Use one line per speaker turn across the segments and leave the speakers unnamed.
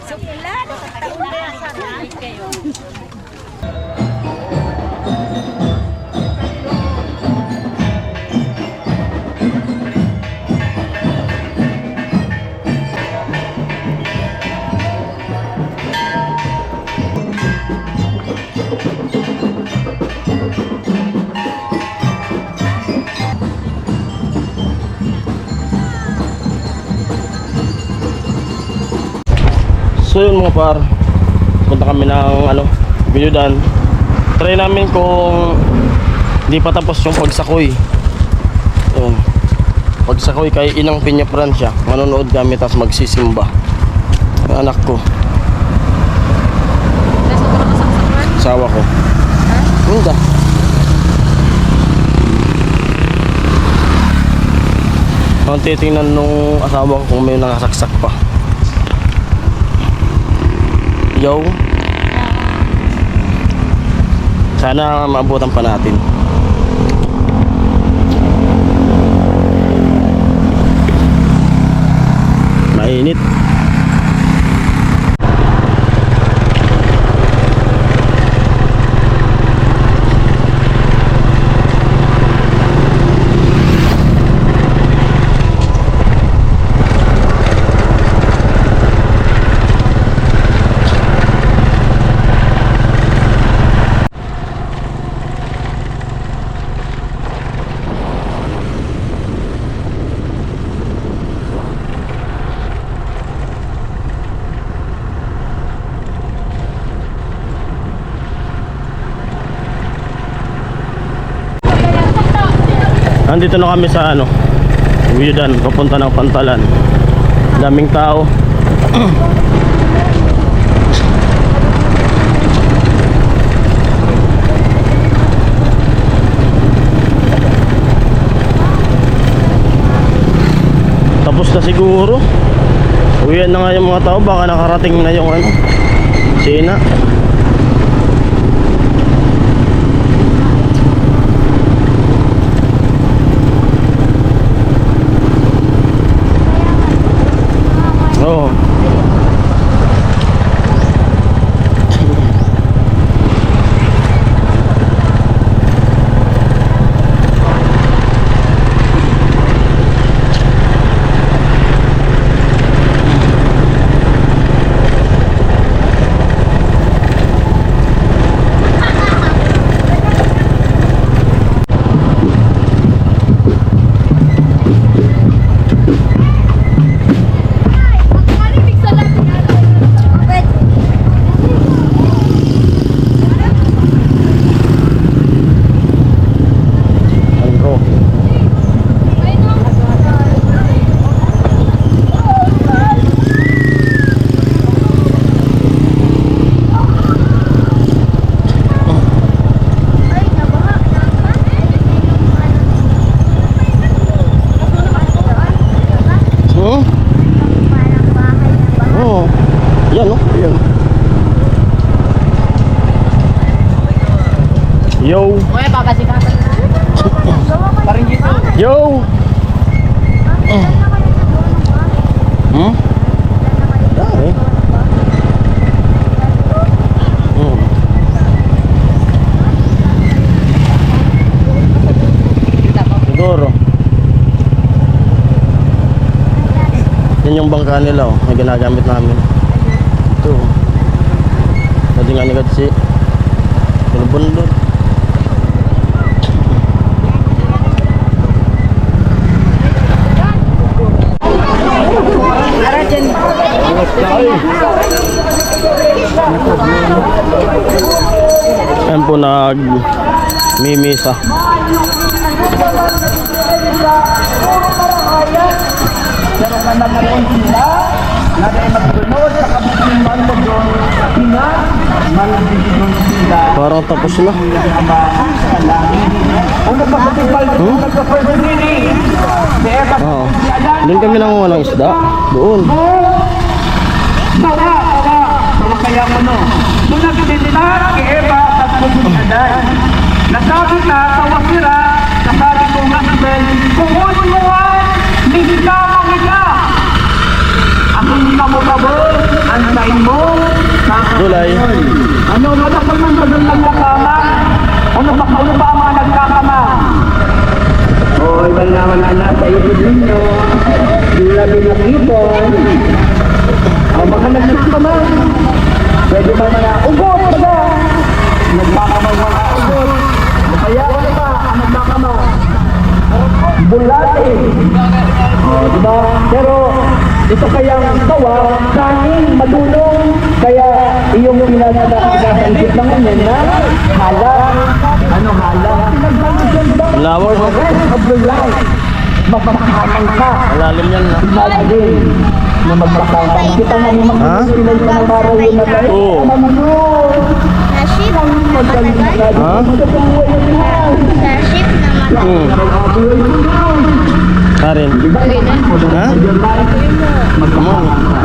Sukilan. Taon kaya sana kayo.
So yun mga par, punta kami ng Biludan. Try namin kung hindi pa tapos yung pagsakoy. Yun, pagsakoy kay Inang Piña Francia. Manonood kami tapos magsisimba ang anak ko, asawa ko. Hindi. Ang titingnan nung asawa ko kung may nakasaksak pa. Yo. Sana maabutan pa natin. Mainit. Nandito na kami sa Biludan, papunta ng Pantalan. Daming tao. Tapos na siguro. Uwian na nga yung mga tao, baka nakarating na yung Sina. Oh. Yo.
Oye, papasika. Parang dito.
Yo. Dami. Siguro. Yan yung bangka nila na ginagamit namin. Ito. Pwede nga nagad si Bundod. Ayan po nag-mimisa. Parang tapos na. Oo. Doon kami nangunga ng isda. Doon.
Kaya mo no, nung nagsinta kay Eva at Musunaday, nasabi na sa wasira, nasabi kong Asbel, kung mo, hindi ka, akong kamukabo,
Gulay.
Ano ba na pag nagkakama? Ano ba ang mga nagkakama? Oy, wala na sa isip ninyo. Labi na ipon. Ang mga nagkakama. Pwede ba na ugot ba? Nagkakama mga ugot. Kaya ano ba ang nagkakama? Bulate. Diba? Pero ito kayang gawa, kaning madulong, kaya iyong pinag-isip ng ganyan na hala. Ano hala?
Lawak mo.
Rest of your life. Magmakahamang ka.
Malalim yan na.
Imagine na magmakahamang. Kita nga ni
Ha?
Pinay pa ng baraw yun na tayo.
Oo.
Naship na matagal.
Ha?
Naship na matagal.
Karin. Ha?
Magmakahamang ka.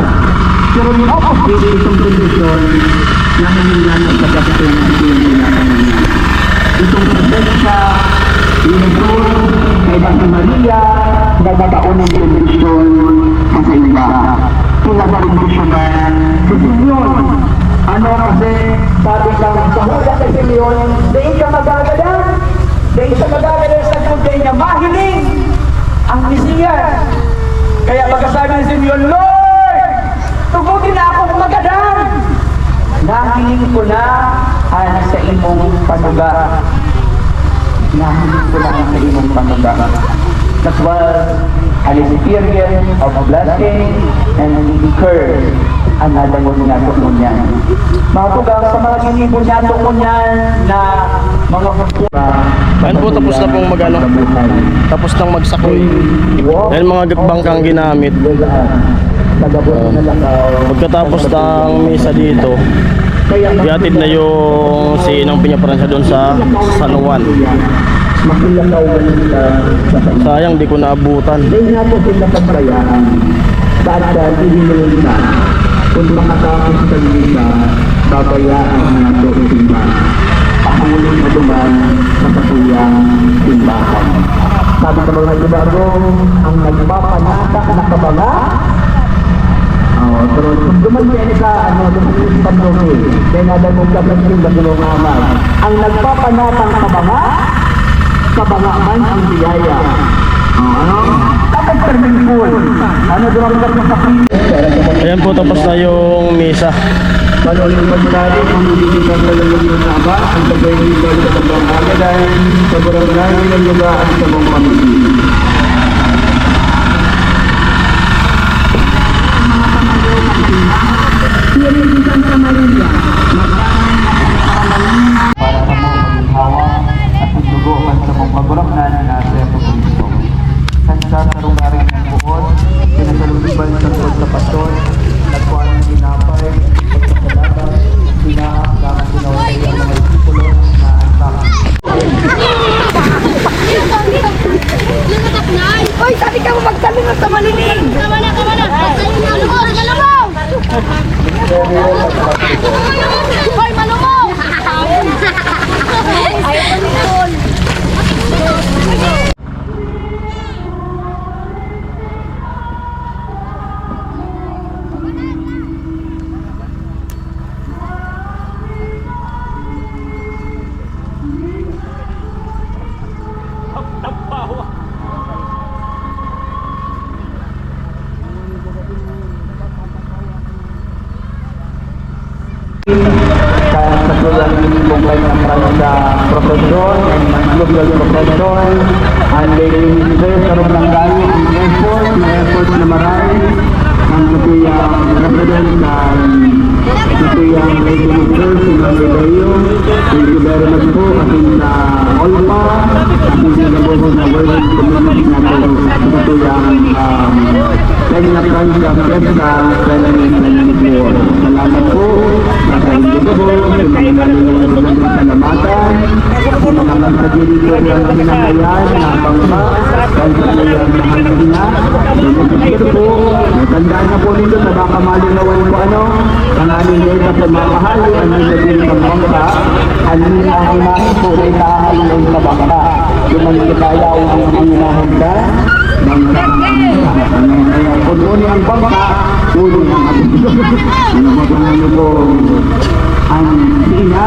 Pero yung opposite itong kondisyon na nangyayari ng pagkakasyon ng pinagkakasyon. Itong presensya, inigod, kay Bang Maria, nagkakaon ng kondisyon sa iba. Sila na rin siya na si Simeon. Ano kasi sabi lang sa hula kay Simeon, dahin ka magagalan. Dahin ka magagalan sa kundin niya. Mahiling ang Mesiyas. Kaya pagkasabi ni Simeon, Lord, tugugin na akong magadan. Nahiling ko na sa imong panuga. Nahiling ko na sa imong panuga. That was an experience of blessing and curse. Ang nadamot niya ko niyan. Mga tugang sa mga ginibon niya ko niyan na mga
Ayun po, tapos na pong mag-ano. Tapos nang magsakoy. Dahil mga bangkang ginamit. Pagkatapos ng misa dito, iatid na yung si Inang Piñapransya doon sa San Juan. Sayang, di ko naabutan.
Dahil nga po sila pagbayaan. Dahil hihinulog na. Kung makatapos sa misa, babayaan na ito ang simbahan. Pahulog na duman sa katuyang simbahan. Sabi sa mga ibago, ang nagpapanatak na kabanga. Pero kung duman yan sa dumating sa pagdumi, kaya nga dahil mong kapatid na gulungaman. Ang nagpapanatang kabanga, kabanga man ang biyaya. Ano? Kapag termin full. Ano doon ang kapatid?
Ayan po, tapos na yung misa.
Panoling magdali kung hindi ka talagang yung naba, ang tagay dito sa tabang agad sa barangay ng lugar at sa mga pamilya. Para sa mga maghawa at pagduguan sa mga pagurangnan na sa Kristo. Sanda sa lugaring ng buod, pinasalubiban sa tuwad sa pastor, nagkuhan ng ginapay, pagkakalaban, pinakakaman ginaway ang mga disipulo na antakan.
Hoy, sabi ka mo magtalunod sa maliling! Tama na! Malumong! Malumong! Hoy, malumong! Ayaw pa nito!
Sa tulang kumpay ng sa profesyon and global profession and they karoon ng gani ang effort na marami ang katuyang represent sa katuyang regulator sa mga kayo. Thank you very much po ating sa OLPA ating sa nabuhod na world community natin sa katuyang Kanya Francia Fiesta 2024. Salamat po sa kanyang po, sa mga nalulunod ng salamatan, sa mga magkagili ko ng pinangayan na bangka, dahil sa kanyang mahal na ito po, natandaan na po nito na baka malinawan po ang aning nila sa mamahali, ang nilagin ng bangka, ang hinahin po ay tahalin sa bangka. Yung mga kaya ang hinahin ka, bangka. Kung ngunit ang bangka, huli ang abisyon. Ano mo kung ano po ang sina,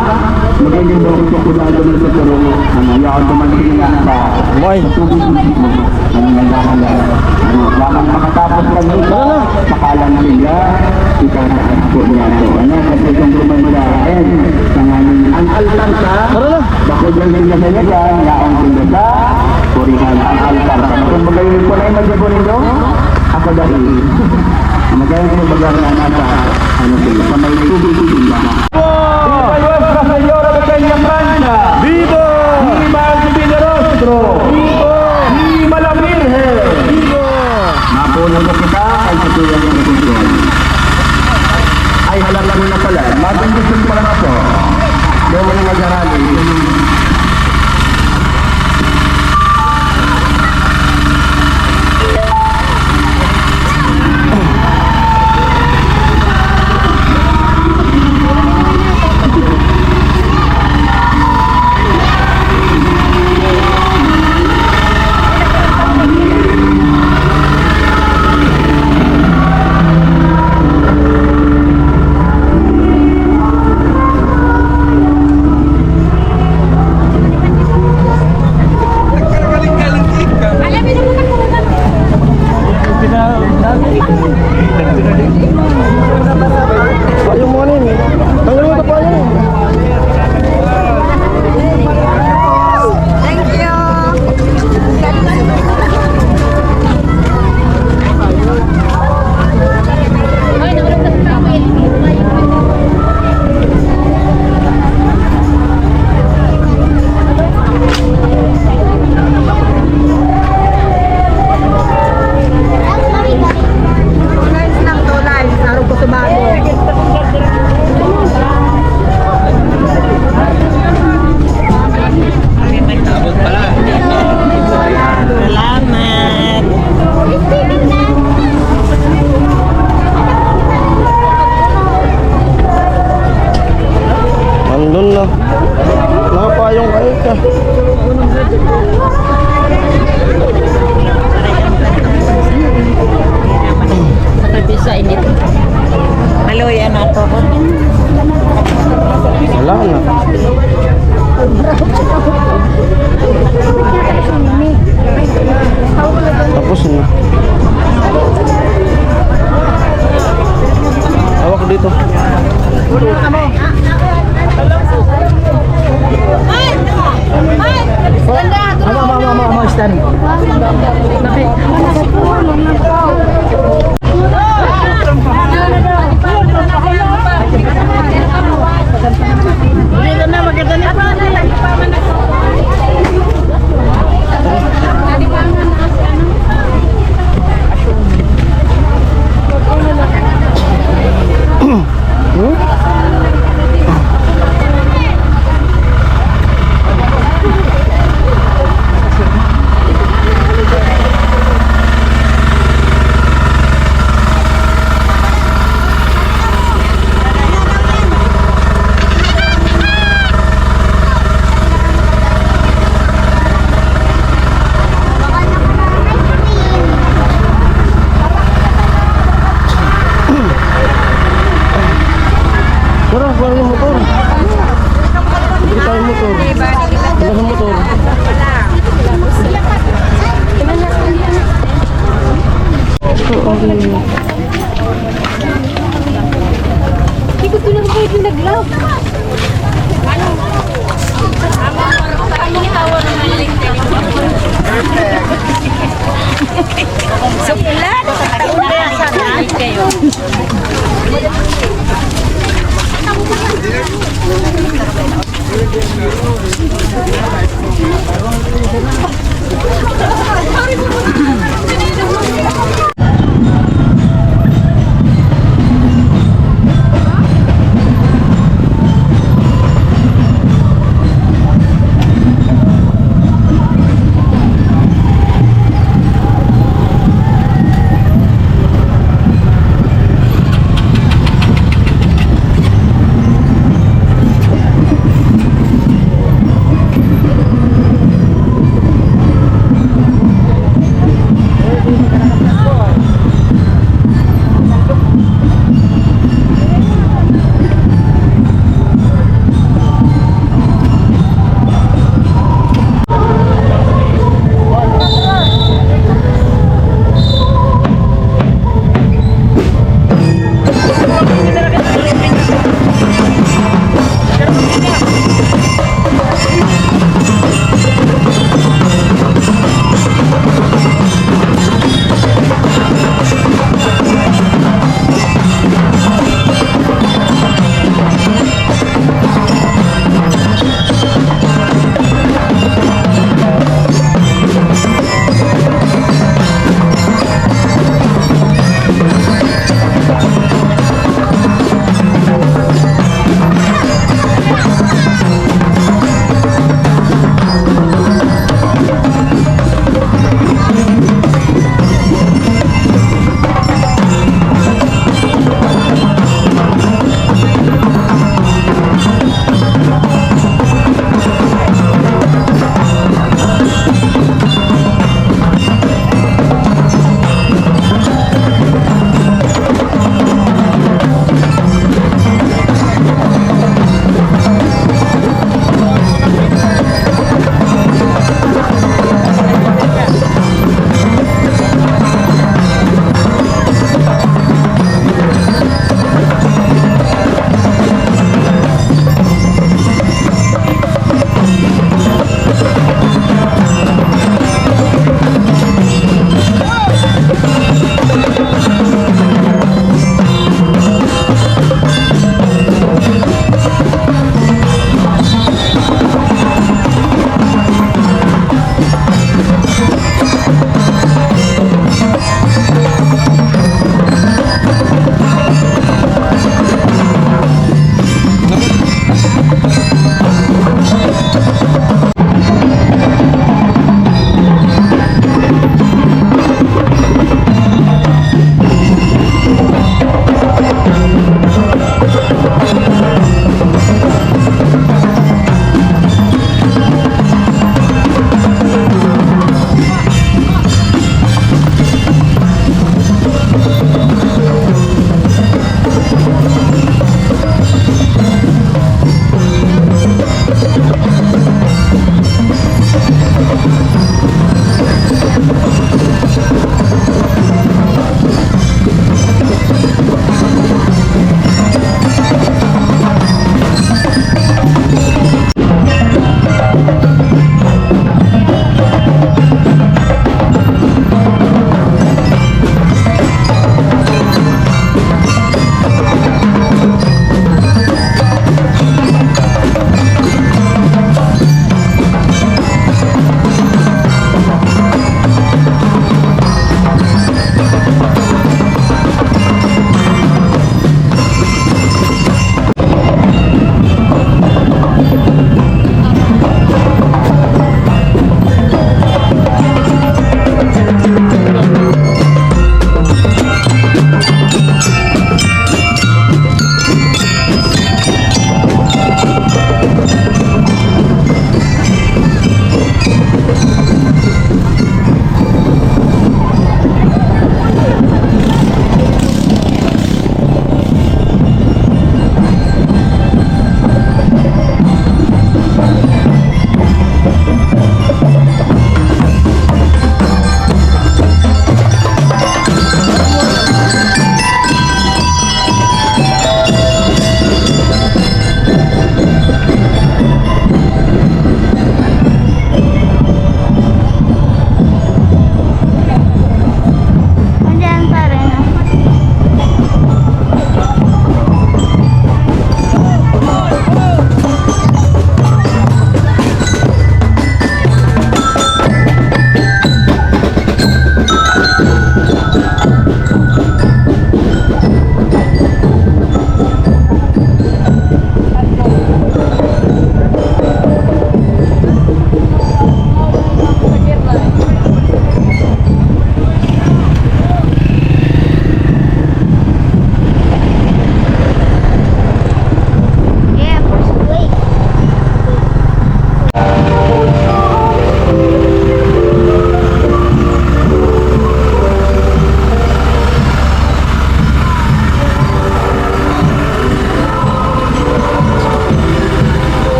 magandang daw ko kulado na sa pero ayaw tumansina sa
Boy.
tubig mo. Ano nga dahalan? Bakit makatapos lang nito? Makalang nila, ikataan po niya ito. Ano, kasi kung lumandahin, ang altar sa, bakit lang nila sa nila, yaong kundasa, purihan ang altar. Kung magayon po na yung magyabon nito, ako dahil. Magayon po bagang na nasa, ano sila, sa may tubig-tubig ba? Viva Nuestra Señora de Peña Francia!
Viva!
Viva el Divino Rostro! Viva la Virgen! Mapunan mo kita kay sa tuyang institusyon. Ay, halala mo na pala. Mag-institusyon pa lang ako. Doon mo na mag-arali.
Payong mo rin. Tanggal mo ito payong.
Thank you. Nice lang to, nice. Araw ko sa bago.
Andun na. Nakapayong kayo ka.
Bisa ini. Halo ya nato.
Wala na. Tapos na. Hawak dito. Tara, parang yung motor. Hindi tayo motor. Wala sa motor.
Hindi ko tulang ko yung naglaw. Sulat! Sulat kayo.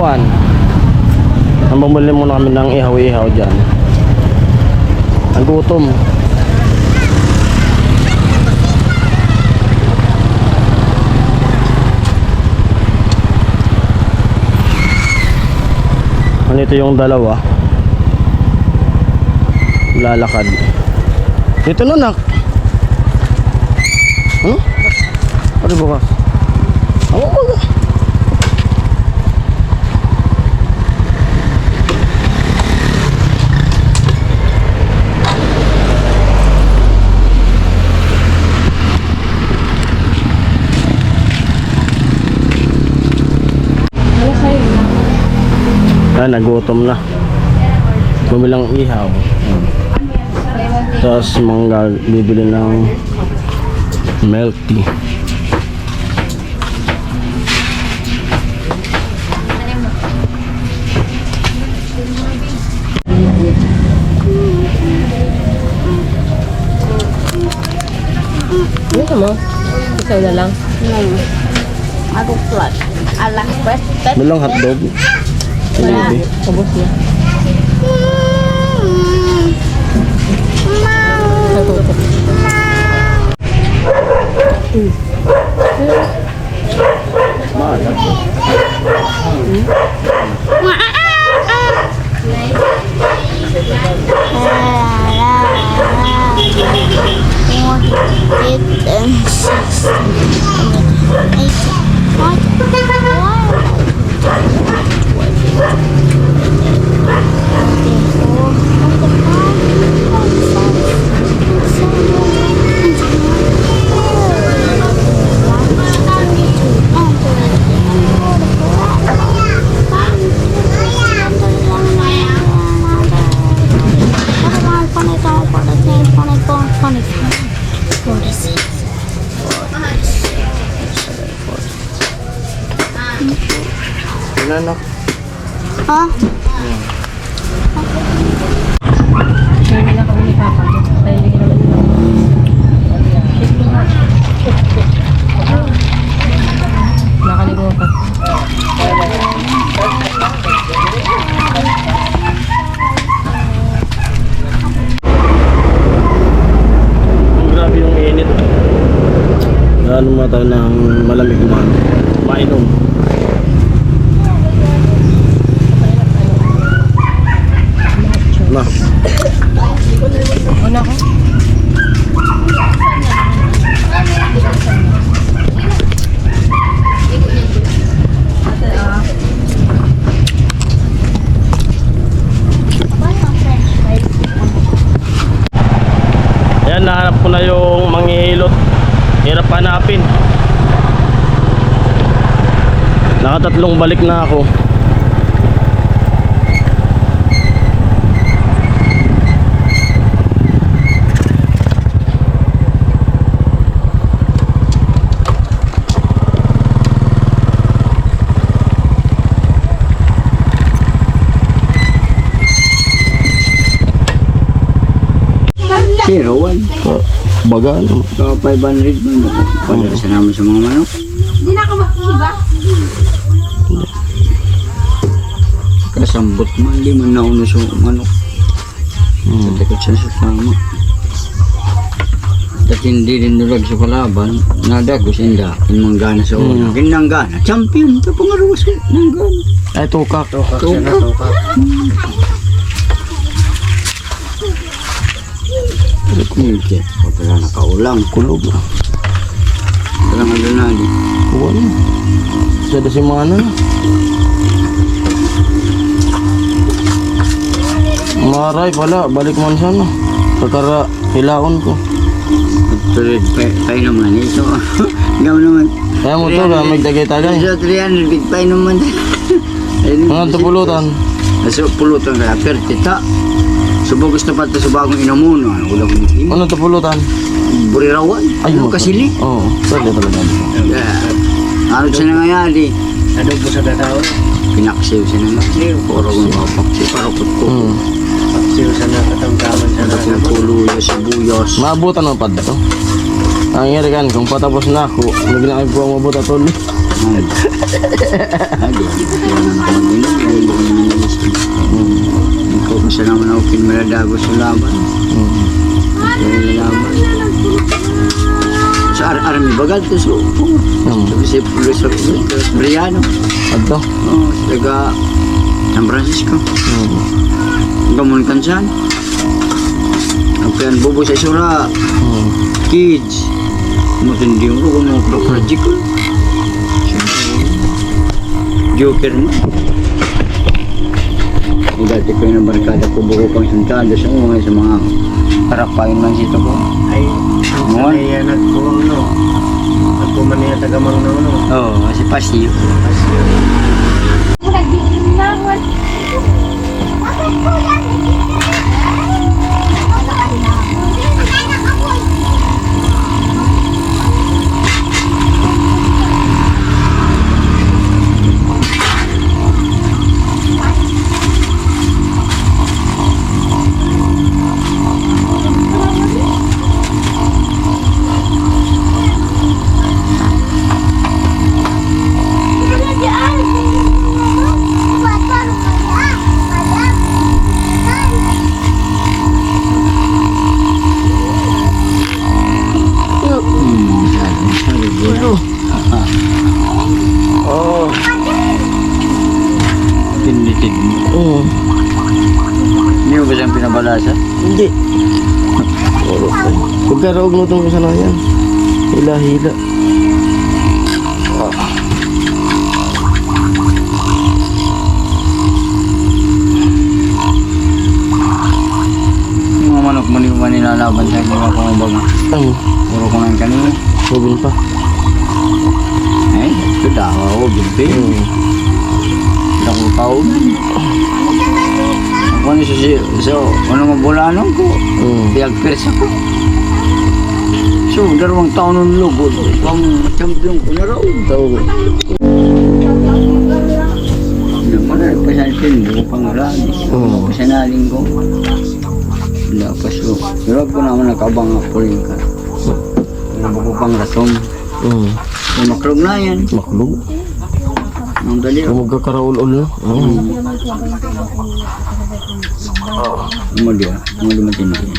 ihawan. Ang bumili muna kami ng ihaw-ihaw dyan. Ang gutom. Ito yung dalawa lalakad dito na nak. Ano bukas? Ako ba? Nagutom na. Bumilang ihaw. Tapos bibili ng milk tea.
Ano mo? Isaw na lang. Ako flat. Alang pwet.
Bilang hotdog. Baby.
Ubus na. Natutok.
Anak.
Ha?
Hindi na kami ni Papa. Tayo hindi naman nila. Nakalimutan.
Grabe yung init. Lalo mga tayo ng malamig mainom. Na.
Una ko.
Ayan, nahanap ko na yung manghihilot. Hirap hanapin. Nakatatlong balik na ako.
Zero, 1.
Baga ano?
So, 500 man. Pwede sa namin sa mga manok.
Hindi na ako makiba.
Kasambot man, di man nauna sa manok. Sa takot siya sa tama. At hindi rin nulag sa kalaban, nadagos inda, inmanggana sa una. Kinanggana, champion, ito pangaruwas ko, nanggana.
Ay, tukak.
Tukak. Hindi, pagkala nakaulang.
Kulog na.
Walang adrenalin.
Kuha na. Sada si mana. Maray pala, balik man sana. Kakara, hilaon ko.
Tulad, pay naman ito. Gaw naman.
Kaya mo to, may tagay-tagay.
Sa 300, big pay naman.
Mga tupulutan.
Nasa pulutan kaya, pero tita. Subog gusto pa ito sa bagong inamuno. Ulang imo.
Ano tupulutan?
Burirawan. Ano kasili?
Oo, pwede talaga.
Ano siya nangayali? Ano po sa dataw? Pinaksiw siya nang puro kong papaksiw. Parokot ko. Paksiw sa nakatamtaman sa nakong puluyo, sibuyos.
Maabutan ng pad to. Ang nangyari kan, kung patapos na ako, may ginagawa ko mabuta tol.
Ikaw kasi naman ako kinmaladago sa laban. Sa army bagad to so. Sabi si Briano.
Adto.
Taga San Francisco. Gamon kan siyan. Ang bubo sa isura. Kids. Matindi mo kung mga project ko. Joker mo. Dati ko yung barkada ko buko pang suntada sa mga karapayan man sito ko.
Ay, ang sanayan at kung no. At kung man niya tagamang no.
Oo, kasi pasiyo.
Oh.
Tinitid mo.
Oo.
Hindi mo ba siyang pinabalasa?
Hindi. Oro ko. Pagkaraog mo itong kasanayan. Hila-hila.
Yung mga manok mo, hindi mo ba nilalaban sa mga pangabaga?
Ang
Puro ko ng kanina.
subin pa.
Eh, ito daw ako, bimpi. Hindi ako tao. Ako ano so, ano nga bulanong ko? Piyag-persa ko. So, 2 taon ng lugod. Pang champion ko na raw.
Tawag.
Naman na, pasansin, buko pang ranis. Pasanaling ko. Wala pa so. Pero ako naman nakabang ako rin ka. Buko pang rasom. Yung maklog na yan.
Maklog.
Ang dali.
Kung magkakaraul-ul na.
Umali ah. Umali matindi.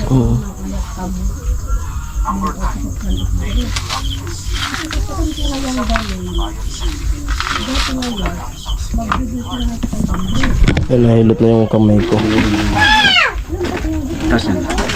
Yan, nahilot na yung kamay ko.
Tasan.